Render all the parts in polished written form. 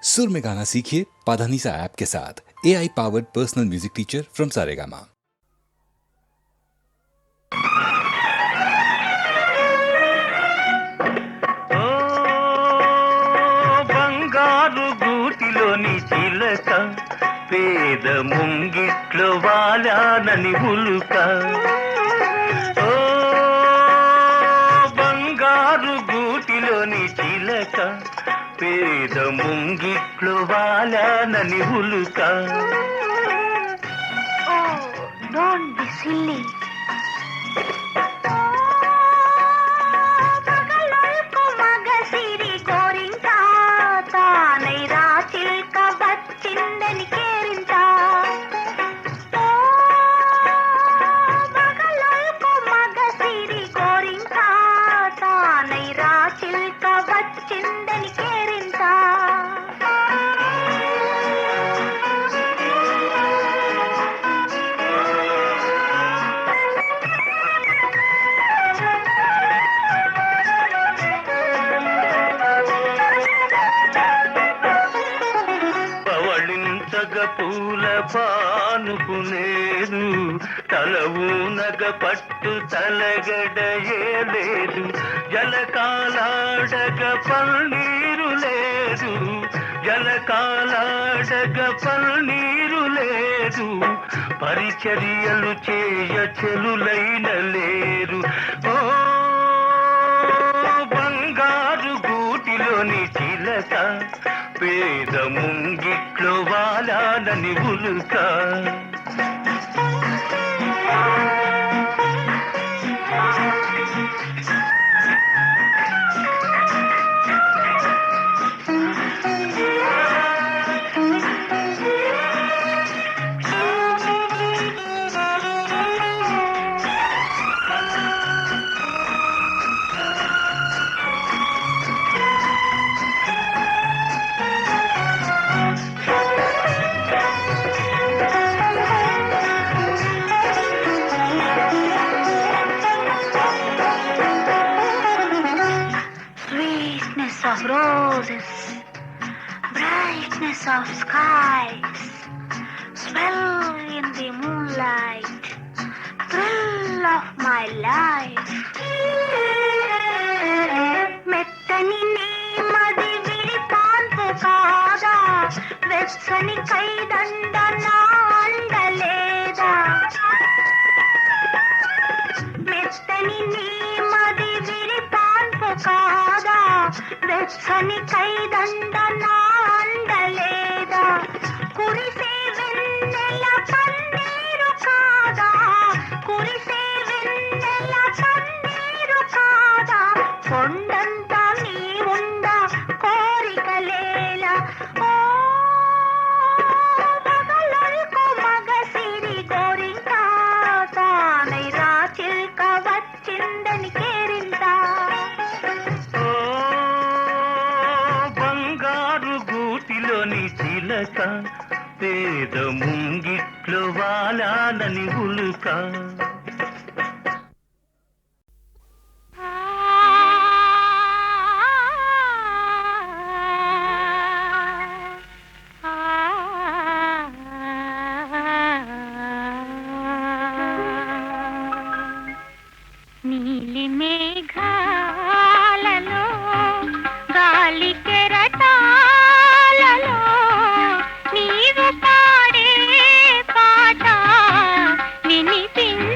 सुर में गाना सीखिए पाधानीसा ऐप के साथ। AI powered personal music teacher from Saregama. బంగారు గూటిలోని చిలక పేద ముంగిట్లో వాలానని ఉలుక. ఓ బంగారు గూటిలోని చిలక పేద ముంగిట్లో వాలానని ఉలుక. Don't be silly. పూల పానుకునేదు తలవునగ పట్టు తలగడయేలేదు. జలకాలాడగ పల్నీరు లేదు, జలకాలాడగ పల్నీరు లేదు. పరిచర్యలు చేయ చెలులైన లేరు. ఓ బంగారు గూటిలోని చిలక పేద ముంగిట్లో వాలానని ఉలుక. Of roses, brightness of skies, swell in the moonlight, thrill of my life. మెత్తని నీమది విడిపాన్పు కాదా, వెచ్చని కైదండ నా అండలేదా. మెత్తని నీమది విడిపాన్పు కాదా, వెచ్చని కైదండ నా అండలేదా. కురిసే వెన్నెల పన్నీరు కాదా, కురిసే వెన్నెల పన్నీరు కాదా. కొండంత నీ ఉండ కోరికలేలా. ఓ పగలొల్కు మగసిరి గోరింక, తానై రాచిల్క వచ్చిందని కేరింత. చిలక పేద ముంగిట్లో వాలానని ఉలుక. నీలి మేఘాలలో గాలి కెరటాలలో నీవు పాడే పాట వినిపించ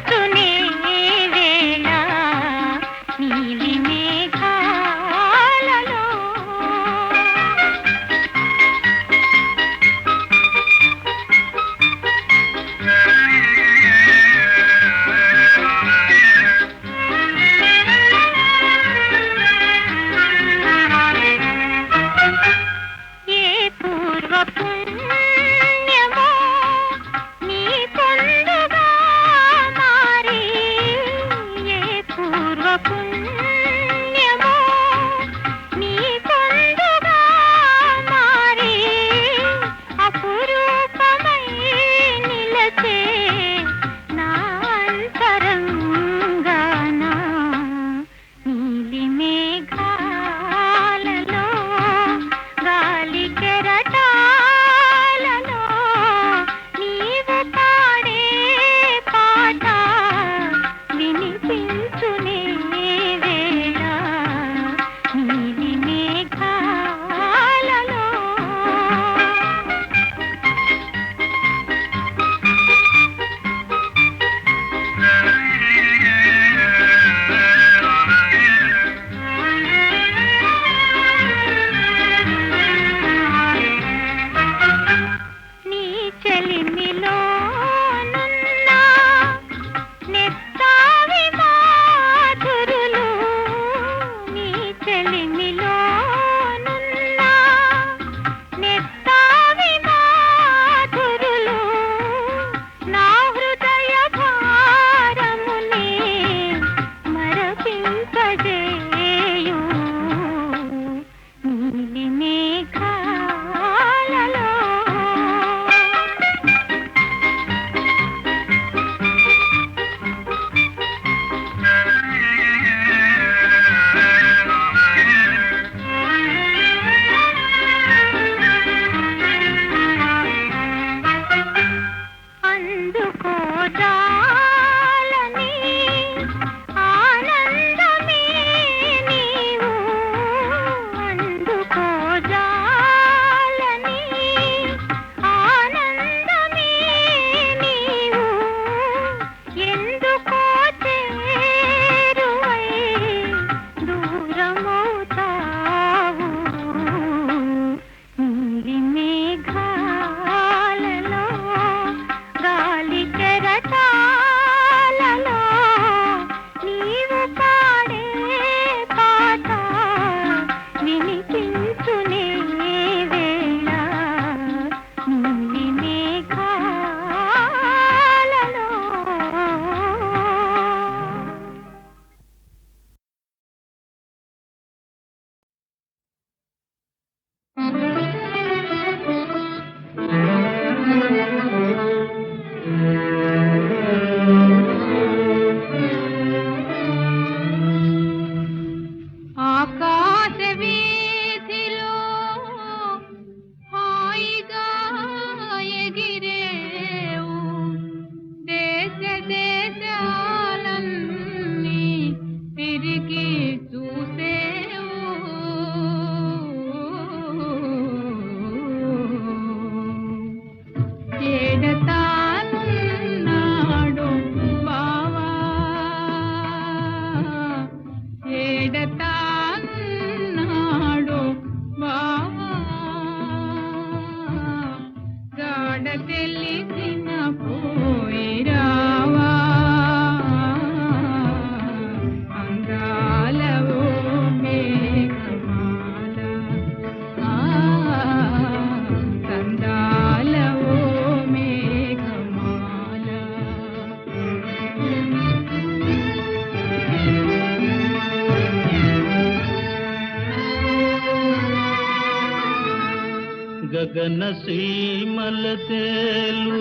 గగన సీమల తేలు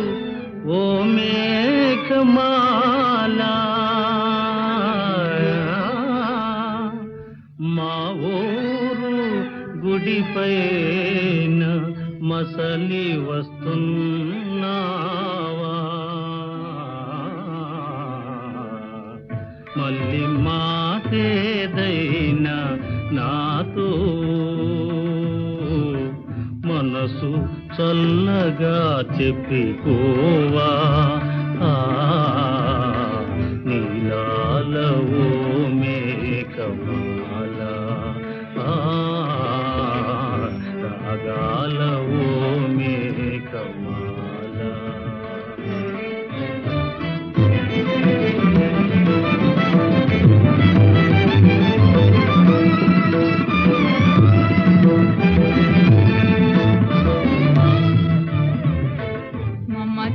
ఓ మేఘమాల మా ఊరు గుడిపైన మసలి వస్తున్నావా మళ్ళీ మాటేదైనా నాతో మనసు చల్లగా చెప్పిపోవా నీలాల ఓ మేఘమాల రాగాల ఓ మేఘమాల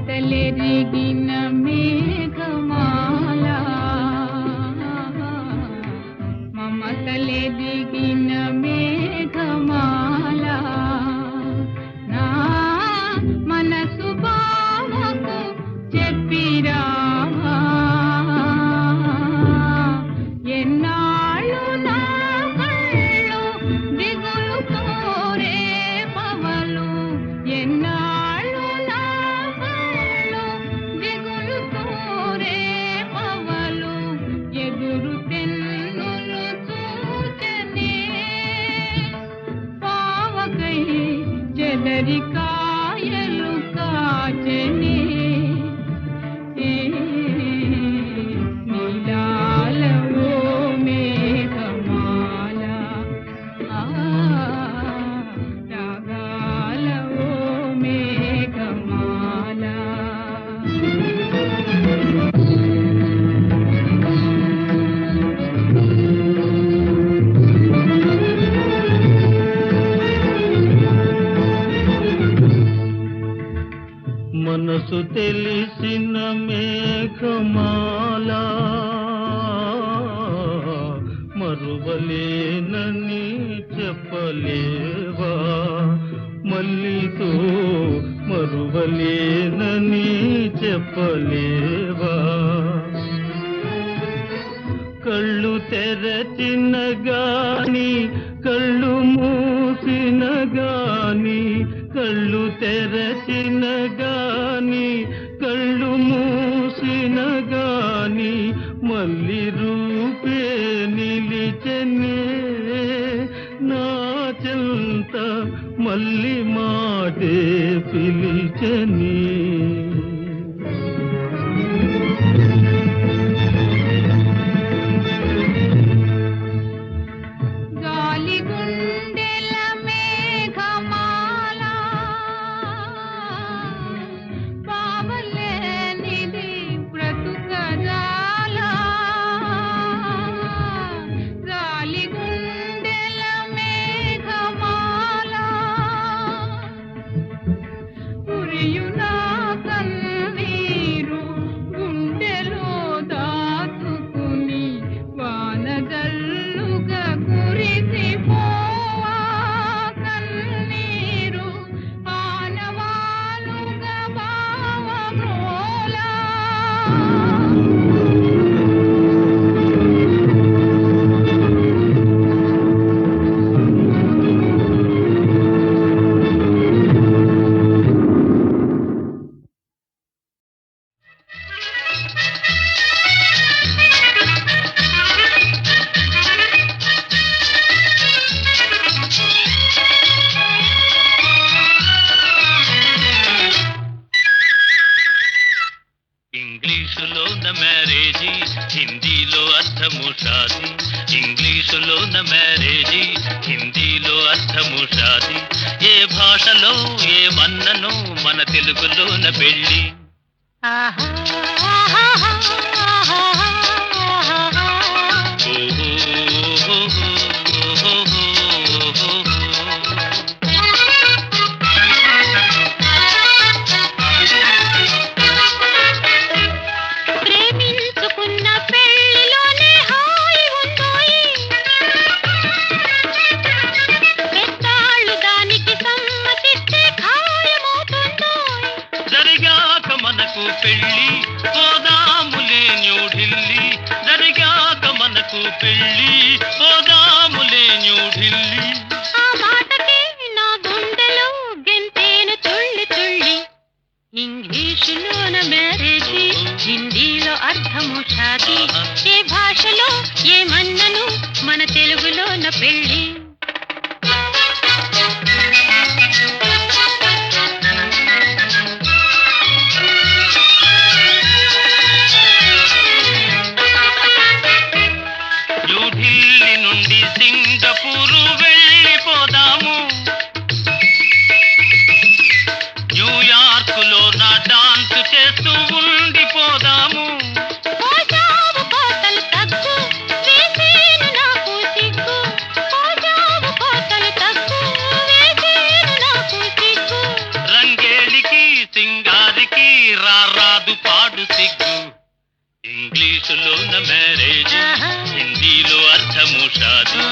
మమతలెరిగిన మేఘమాల మమతలెరిగిన మేఘమాల నా మనసు బావకు చెప్పిరావా ఎన్నాళ్ళు నా కళ్ళు దిగులుతో రేపవలు ఎన్నాళ్ళు నా కళ్ళు దిగులుతో రేపవలు ఎదురు తెన్నులు చూచనే పావకై చెదరి కాయలు కాచనే నీలాల ఓ మేఘమాల రాగాల ఓ మేఘమాల మనసు తెలిసిన మేఘమాల మరువలేనని చెప్పలేవా మల్లితో మరువలేనని చెప్పలేవా కళ్ళు తెరచిన గాని కళ్ళు మూసిన గాని కళ్ళు తెరచిన గాని కళ్ళు మూసిన గాని మళ్ళీ రూపే నిలిచనే నా చెంత మళ్ళీ మాటే పిలిచని గాలి గుండెల మేఘమాల పావలేనిది బ్రతుకజాల గాలి గుండెల మేఘమాల ఉరియునా కన్నీరు గుండెలో దాచుకుని వానజల్లుగా కురిసిపోవా కన్నీరు ఆనవాలుగా భావమ్రోలా ఇంగ్లీషులోన మ్యారేజీ హిందీలో అర్థము షాది ఇంగ్లీషులోన మ్యారేజీ హిందీలో అర్థము షాది ఏ భాషలో ఏమన్నను మన తెలుగులోన పెళ్ళి ప్రేమించుకున్న పెళ్లిలోనే హాయి ఉందోయి పెద్దాళ్ళు దానికి సమ్మతిస్తే పెళ్ళి పోదాములే న్యూఢిల్లీ. ఆ మాటకి నా గుండెలో గెంతేను తుళ్ళి తుళ్ళి. ఇంగ్లీషులోన మ్యారేజీ, హిందీలో అర్థము షాదీ. ఏ భాషలో ఏమన్నను మన తెలుగులోన పెళ్ళి. న్యూఢిల్లీ నుండి సింగపూరు వెళ్ళిపోదాము. న్యూయార్కులో నా డాన్స్ చేస్తూ ఉండిపోదాము. పోజావు కోతలు తగ్గు, వేసేను నాకు సిగ్గు. పోజావు కోతలు తగ్గు, వేసేను నాకు సిగ్గు. రంగేలికి సింగారికి రారాదు పాడు సిగ్గు. ఇంగ్లీషులోన మ్యారేజ్, హిందీలో అర్థము షాదీ.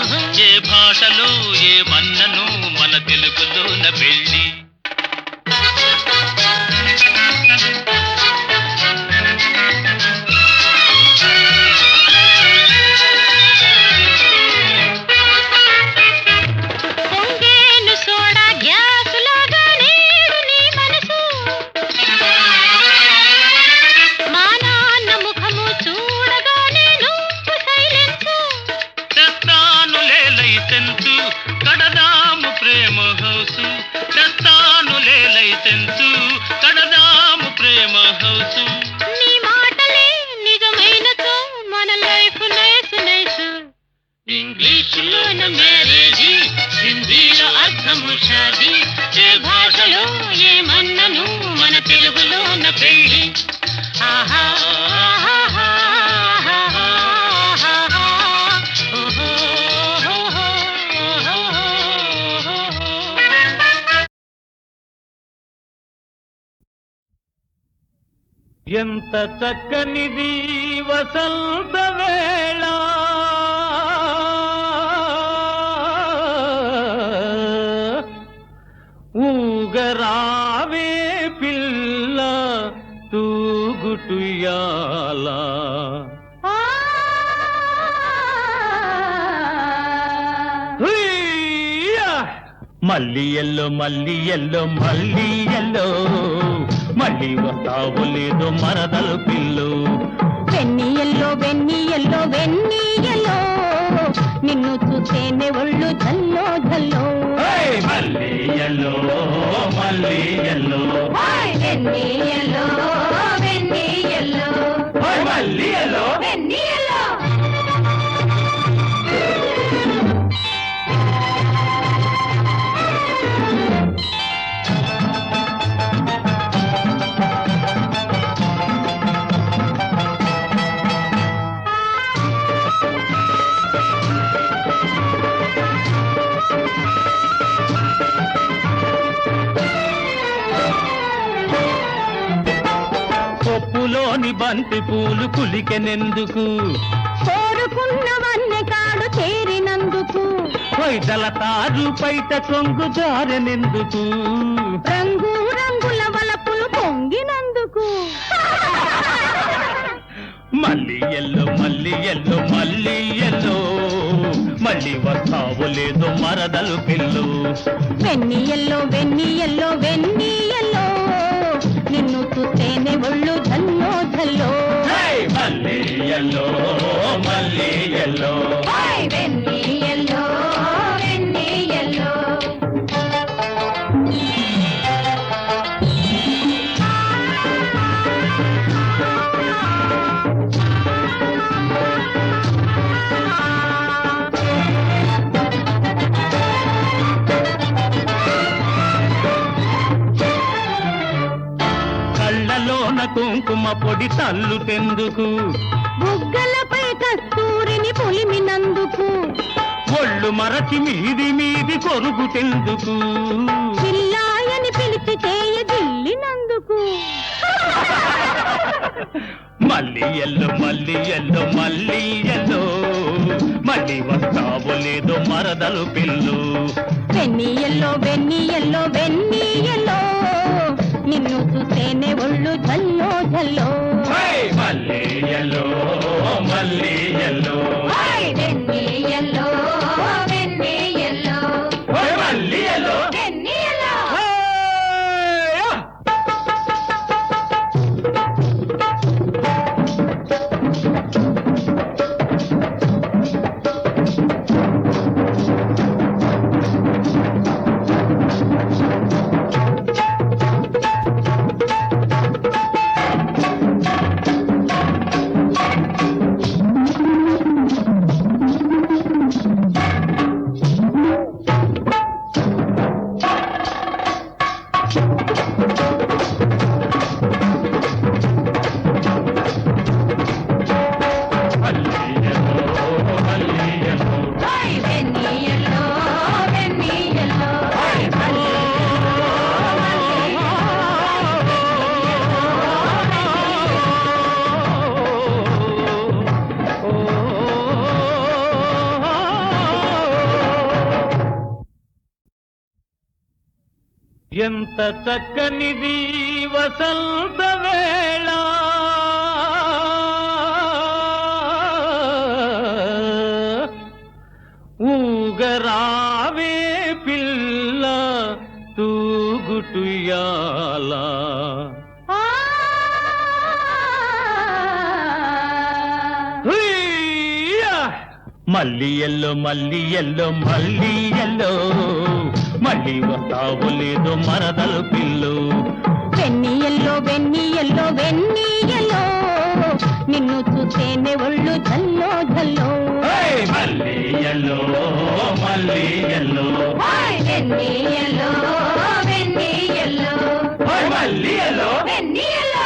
ఏ భాషలో ఏమన్నను మన తెలుగులోన పెళ్ళి. పొంగేను సోడా గ్యాసులాగా నేడు నీ మనసు. మా నాన్న ముఖము చూడగానే నువ్వు సైలెన్సు. తెస్తానులే లైసెన్సు, కడదాము ప్రేమ హౌసు. తెస్తానులే లైసెన్సు, కడదాము ప్రేమ హౌసు. నీ మాటలే నిజమైనతో మన లైఫ్ నైసు నైసు. ఇంగ్లీషులోన మ్యారేజీ, హిందీలో అర్థము షాదీ. ఏ భాషలో ఏమన్నను మన తెలుగులోన పెళ్ళి. ఆహా ఆహా ఆహా ఆహా ఓహో ఓహో ఓహో. ఎంత చక్కనిది వసంత వేళ, ఊగరావే పిల్ల తూగుటుయాల. మల్లి ఎల్లో మల్లి ఎల్లో మల్లి ఎల్లో, మళ్ళీ వస్తావు లేదు మరదలు పిల్లు. వెన్నీయల్లో వెన్నీయల్లో వెన్నీయల్లో, నిన్ను చూస్తేనే ఒళ్ళు జల్లో జల్లో. మల్లి ఎల్లో మల్లి ఎల్లో, వెన్నీయల్లో వెన్నీయల్లో మల్లి ఎల్లో. వెన్నీయల్లో. పప్పులోని బంతి పూలు కులికెనెందుకు, కోరుకున్నవన్నీ కాడు చేరినందుకు. పైటల తారు పైట కొంగు జారెనెందుకు. రంగు రంగుల వలపులు పొంగినందుకు. మల్లి ఎల్లో మల్లి ఎల్లో మల్లి ఎల్లో, మళ్ళీ వస్తావు లేదు మరదలు పిల్లు. వెన్నీయల్లో వెన్నీయల్లో వెన్నీయల్లో, నిన్ను చూస్తేనే ఒళ్ళు జల్లో జల్లో. మల్లి ఎల్లో మల్లి ఎల్లో, వెన్నీయల్లో వెన్నీయల్లో. కళ్ళలోన కుంకుమ పొడి తల్లుతెందుకు, బుగ్గలపై కస్తూరిని పొలిమినందుకు. ఒళ్ళు మరచి మీది మీది కొరుగుతెందుకు. పిల్లాయని పిలిచి చేయ జిల్లినందుకు. మల్లి ఎల్లో మల్లి ఎల్లో మల్లి ఎల్లో, మళ్ళీ వస్తావు లేదు మరదలు పిల్లు. వెన్నీయల్లో వెన్నీయల్లో వెన్నీయల్లో, నిన్ను చూస్తేనే ఒళ్ళు జల్లో జల్లో. మల్లి ఎల్లో మల్లి ఎల్లో, ఎంత చక్కనిది వసంత వేళ ఊగరావే పిల్ల తూగుటుయాల మల్లి ఎల్లో మల్లి ఎల్లో మల్లి ఎల్లో మళ్ళీ వస్తావు లేదో మరదలు పిల్లు వెన్నీ ఎల్లో వెన్నీ ఎల్లో వెన్నీ ఎల్లో నిన్ను చూస్తేనే ఒళ్ళు జల్లో జల్లో మల్లి ఎల్లో మల్లి ఎల్లో వెన్నీ ఎల్లో వెన్నీ ఎల్లో మల్లి ఎల్లో వెన్నీ ఎల్లో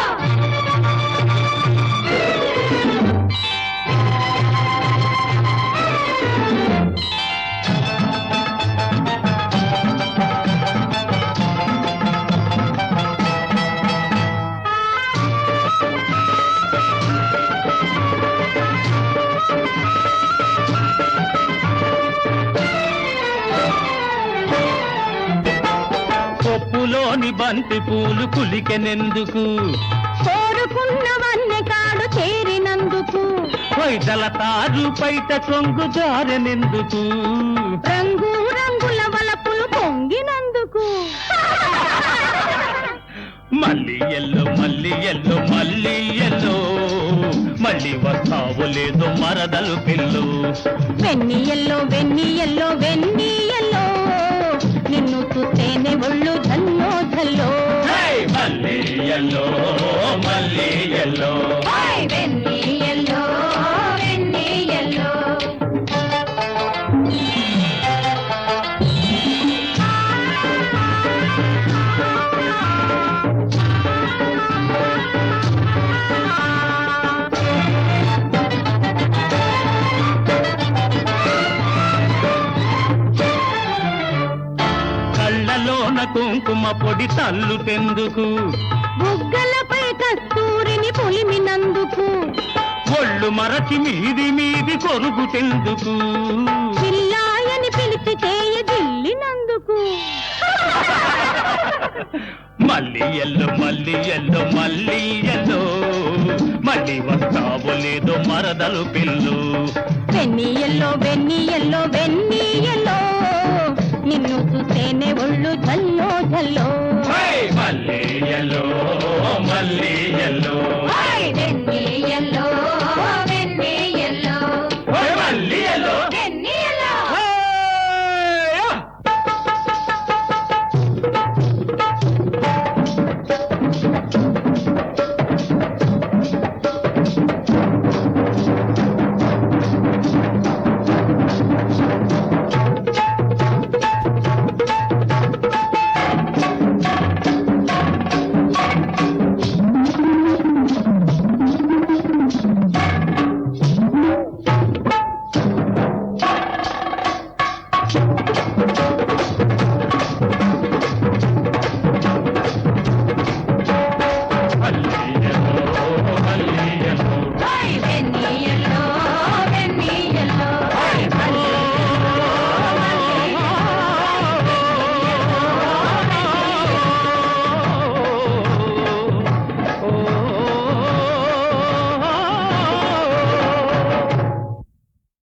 పప్పులోని బంతి పూలు కులికెనెందుకు కోరుకున్నవన్నీ కాడు చేరినందుకు పైటల తారు పైట కొంగు జారెనెందుకు రంగు రంగుల వలపులు పొంగినందుకు మల్లి ఎల్లో మల్లి ఎల్లో మల్లి ఎల్లో మళ్ళీ వస్తావు లేదో మరదలు పిల్లు వెన్నీ ఎల్లో వెన్నీ ఎల్లో వెన్నీ ఎల్లో నిన్ను చూస్తేనే ఒళ్ళు జల్లో జల్లో మల్లి ఎల్లో మల్లి ఎల్లో వెన్నీ ఎల్లో వెన్నీ ఎల్లో కళ్ళలోన కుంకుమ పొడి తల్లుతెందుకు బుగ్గలపై కస్తూరిని పొలిమినందుకు ఒళ్ళు మరచి మీది మీది కొరుగుతెందుకు పిల్లాయని పిలిచి చేయ జిల్లినందుకు మల్లి ఎల్లో మల్లి ఎల్లో మల్లి ఎల్లో మళ్ళీ వస్తావు లేదో మరదలు పిల్లు వెన్నీ ఎల్లో వెన్నీ ఎల్లో వెన్నీ ఎల్లో నిన్ను చూస్తేనే ఒళ్ళు జల్లో జల్లో మల్లి ఎల్లో మల్లి